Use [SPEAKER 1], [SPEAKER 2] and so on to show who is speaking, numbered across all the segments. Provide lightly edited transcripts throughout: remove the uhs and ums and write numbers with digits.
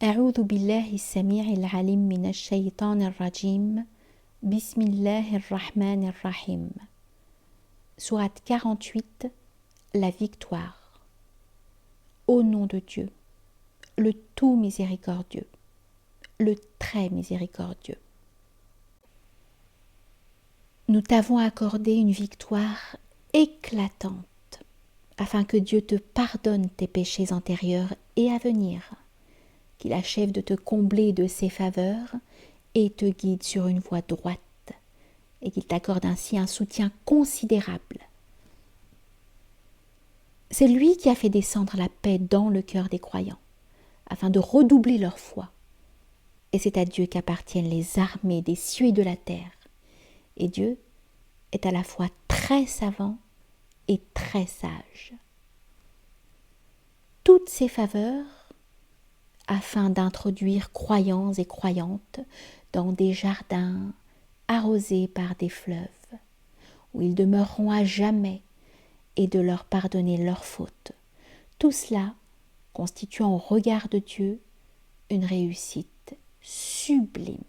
[SPEAKER 1] أعوذ بالله السميع العليم من الشيطان الرجيم بسم الله الرحمن الرحيم. Sourate 48, la victoire. Au nom de Dieu, le tout miséricordieux, le très miséricordieux. Nous t'avons accordé une victoire éclatante, afin que Dieu te pardonne tes péchés antérieurs et à venir, qu'il achève de te combler de ses faveurs et te guide sur une voie droite, et qu'il t'accorde ainsi un soutien considérable. C'est lui qui a fait descendre la paix dans le cœur des croyants, afin de redoubler leur foi. Et c'est à Dieu qu'appartiennent les armées des cieux et de la terre. Et Dieu est à la fois très savant et très sage. Toutes ces faveurs, afin d'introduire croyants et croyantes dans des jardins arrosés par des fleuves, où ils demeureront à jamais, et de leur pardonner leurs fautes. Tout cela constituant au regard de Dieu une réussite sublime.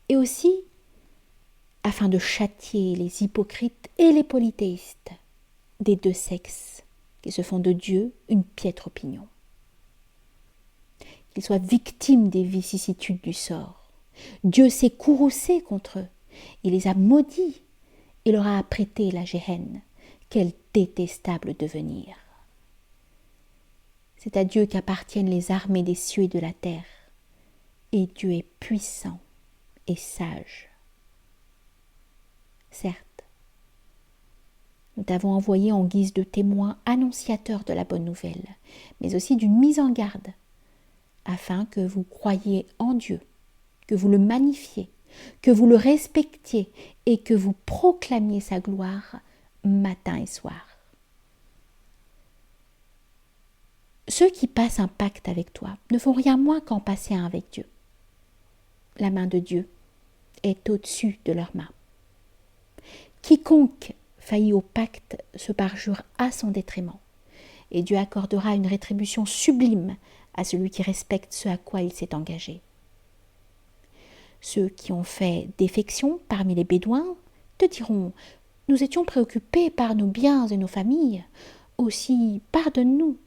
[SPEAKER 1] Et aussi, afin de châtier les hypocrites et les polythéistes des deux sexes qui se font de Dieu une piètre opinion. Qu'ils soient victimes des vicissitudes du sort. Dieu s'est courroucé contre eux, il les a maudits, et leur a apprêté la géhenne. Quel détestable devenir! C'est à Dieu qu'appartiennent les armées des cieux et de la terre, et Dieu est puissant et sage. Certes, nous t'avons envoyé en guise de témoin annonciateur de la bonne nouvelle, mais aussi d'une mise en garde, afin que vous croyiez en Dieu, que vous le magnifiez, que vous le respectiez et que vous proclamiez sa gloire matin et soir. Ceux qui passent un pacte avec toi ne font rien moins qu'en passer un avec Dieu. La main de Dieu est au-dessus de leurs mains. Quiconque faillit au pacte se parjure à son détriment, et Dieu accordera une rétribution sublime à celui qui respecte ce à quoi il s'est engagé. Ceux qui ont fait défection parmi les Bédouins te diront « Nous étions préoccupés par nos biens et nos familles, aussi pardonne-nous ».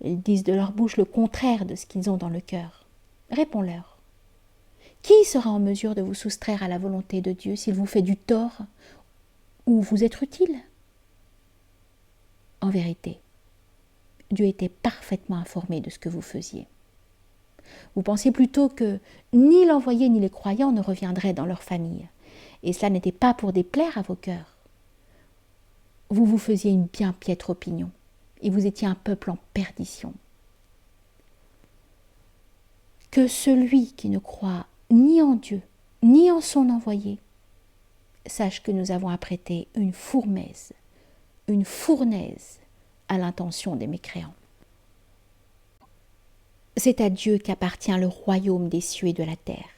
[SPEAKER 1] Ils disent de leur bouche le contraire de ce qu'ils ont dans le cœur. Réponds-leur. Qui sera en mesure de vous soustraire à la volonté de Dieu s'il vous fait du tort ou vous être utile? En vérité, Dieu était parfaitement informé de ce que vous faisiez. Vous pensiez plutôt que ni l'envoyé ni les croyants ne reviendraient dans leur famille, et cela n'était pas pour déplaire à vos cœurs. Vous vous faisiez une bien piètre opinion, et vous étiez un peuple en perdition. Que celui qui ne croit ni en Dieu, ni en son envoyé, sache que nous avons apprêté une fournaise à l'intention des mécréants. C'est à Dieu qu'appartient le royaume des cieux et de la terre.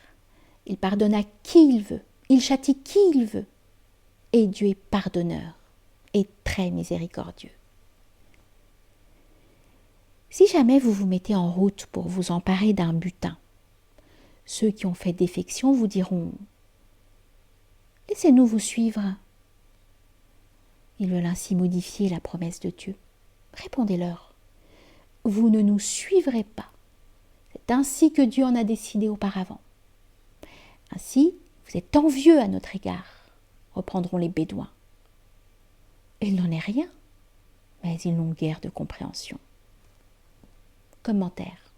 [SPEAKER 1] Il pardonne à qui il veut, il châtie qui il veut, et Dieu est pardonneur et très miséricordieux. Si jamais vous vous mettez en route pour vous emparer d'un butin, ceux qui ont fait défection vous diront « Laissez-nous vous suivre ». Ils veulent ainsi modifier la promesse de Dieu. Répondez-leur « Vous ne nous suivrez pas. C'est ainsi que Dieu en a décidé auparavant. Ainsi, vous êtes envieux à notre égard, reprendront les Bédouins. Il n'en est rien, mais ils n'ont guère de compréhension. » Commentaire.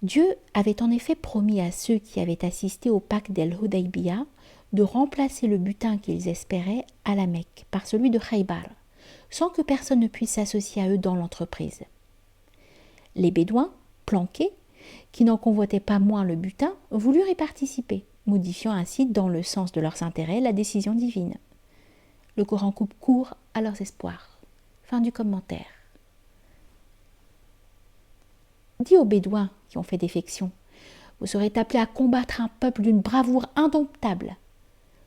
[SPEAKER 1] Dieu avait en effet promis à ceux qui avaient assisté au pacte d'El-Hudaybiyah de remplacer le butin qu'ils espéraient à la Mecque par celui de Khaybar, sans que personne ne puisse s'associer à eux dans l'entreprise. Les Bédouins, planqués, qui n'en convoitaient pas moins le butin, voulurent y participer, modifiant ainsi dans le sens de leurs intérêts la décision divine. Le Coran coupe court à leurs espoirs. Fin du commentaire. Dis aux Bédouins qui ont fait défection, vous serez appelés à combattre un peuple d'une bravoure indomptable.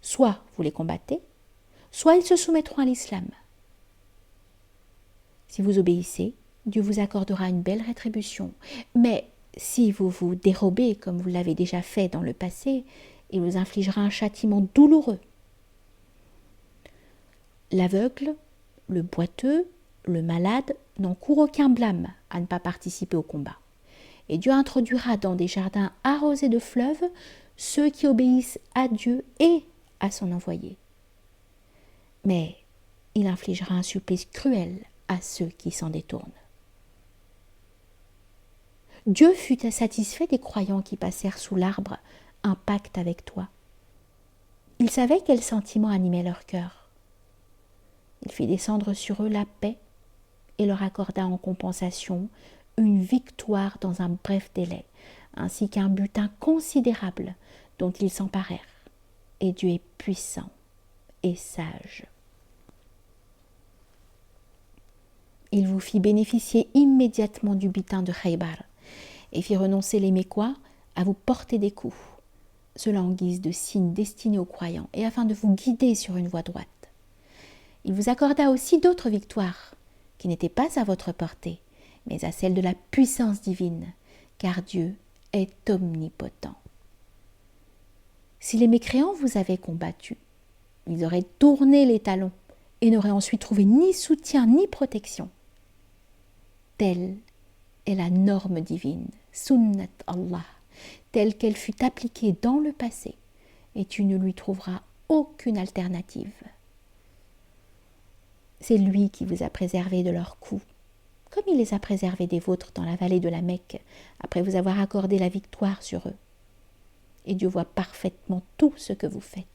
[SPEAKER 1] Soit vous les combattez, soit ils se soumettront à l'islam. Si vous obéissez, Dieu vous accordera une belle rétribution. Mais si vous vous dérobez comme vous l'avez déjà fait dans le passé, il vous infligera un châtiment douloureux. L'aveugle, le boiteux, le malade n'encourent aucun blâme à ne pas participer au combat. Et Dieu introduira dans des jardins arrosés de fleuves ceux qui obéissent à Dieu et à son envoyé. Mais il infligera un supplice cruel à ceux qui s'en détournent. Dieu fut satisfait des croyants qui passèrent sous l'arbre un pacte avec toi. Il savait quels sentiments animaient leur cœur. Il fit descendre sur eux la paix et leur accorda en compensation une victoire dans un bref délai, ainsi qu'un butin considérable dont ils s'emparèrent. Et Dieu est puissant et sage. Il vous fit bénéficier immédiatement du butin de Khaybar et fit renoncer les Mécois à vous porter des coups, cela en guise de signe destiné aux croyants et afin de vous guider sur une voie droite. Il vous accorda aussi d'autres victoires qui n'étaient pas à votre portée, mais à celle de la puissance divine, car Dieu est omnipotent. Si les mécréants vous avaient combattu, ils auraient tourné les talons et n'auraient ensuite trouvé ni soutien ni protection. Telle est la norme divine, sunnat Allah, telle qu'elle fut appliquée dans le passé, et tu ne lui trouveras aucune alternative. C'est lui qui vous a préservé de leurs coups, comme il les a préservés des vôtres dans la vallée de la Mecque, après vous avoir accordé la victoire sur eux. Et Dieu voit parfaitement tout ce que vous faites.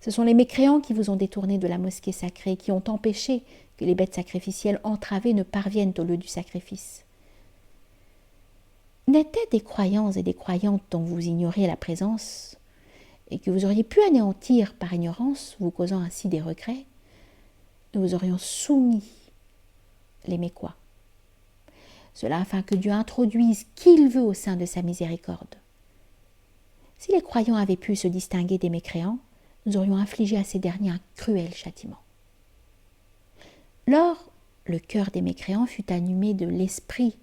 [SPEAKER 1] Ce sont les mécréants qui vous ont détourné de la mosquée sacrée, qui ont empêché que les bêtes sacrificielles entravées ne parviennent au lieu du sacrifice. N'étaient des croyants et des croyantes dont vous ignoriez la présence, et que vous auriez pu anéantir par ignorance, vous causant ainsi des regrets, nous vous aurions soumis les Mécois. Cela afin que Dieu introduise qui il veut au sein de sa miséricorde. Si les croyants avaient pu se distinguer des mécréants, nous aurions infligé à ces derniers un cruel châtiment. Lors, le cœur des mécréants fut animé de l'esprit,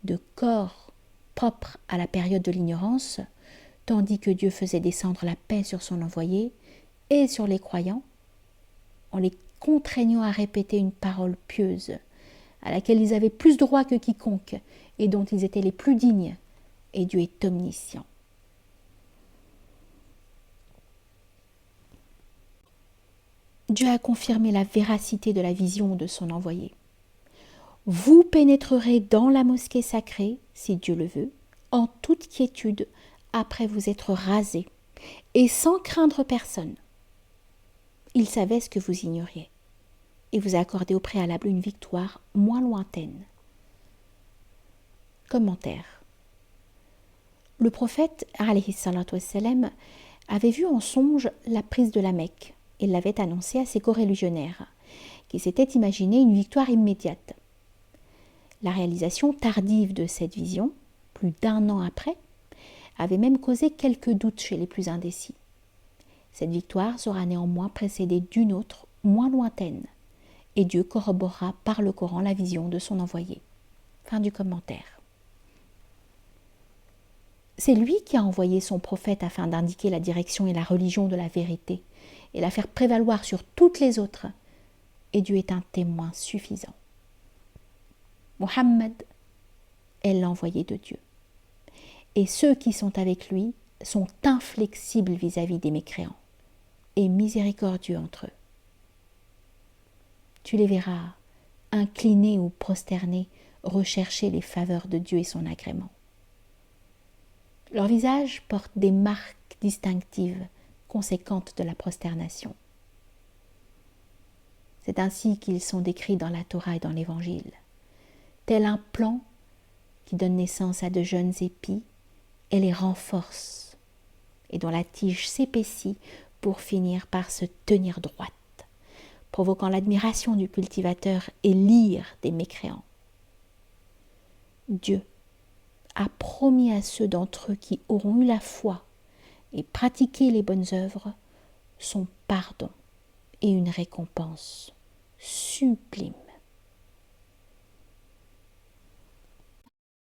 [SPEAKER 1] de corps propre à la période de l'ignorance, tandis que Dieu faisait descendre la paix sur son envoyé et sur les croyants, en les contraignant à répéter une parole pieuse, à laquelle ils avaient plus droit que quiconque et dont ils étaient les plus dignes, et Dieu est omniscient. Dieu a confirmé la véracité de la vision de son envoyé. Vous pénétrerez dans la mosquée sacrée, si Dieu le veut, en toute quiétude, après vous être rasés, et sans craindre personne. Il savait ce que vous ignoriez, et vous a accordé au préalable une victoire moins lointaine. Commentaire. Le prophète, alayhi salatu wassalam, avait vu en songe la prise de la Mecque et l'avait annoncé à ses coreligionnaires, qui s'étaient imaginé une victoire immédiate. La réalisation tardive de cette vision, plus d'1 an après, avait même causé quelques doutes chez les plus indécis. Cette victoire sera néanmoins précédée d'une autre, moins lointaine, et Dieu corroborera par le Coran la vision de son envoyé. Fin du commentaire. C'est lui qui a envoyé son prophète afin d'indiquer la direction et la religion de la vérité, et la faire prévaloir sur toutes les autres, et Dieu est un témoin suffisant. Muhammad est l'envoyé de Dieu, et ceux qui sont avec lui sont inflexibles vis-à-vis des mécréants, et miséricordieux entre eux. Tu les verras, inclinés ou prosternés, rechercher les faveurs de Dieu et son agrément. Leur visage porte des marques distinctives, conséquentes de la prosternation. C'est ainsi qu'ils sont décrits dans la Torah et dans l'Évangile, tel un plant qui donne naissance à de jeunes épis et les renforce, et dont la tige s'épaissit pour finir par se tenir droite, provoquant l'admiration du cultivateur et l'ire des mécréants. Dieu a promis à ceux d'entre eux qui auront eu la foi et pratiqué les bonnes œuvres son pardon et une récompense sublime.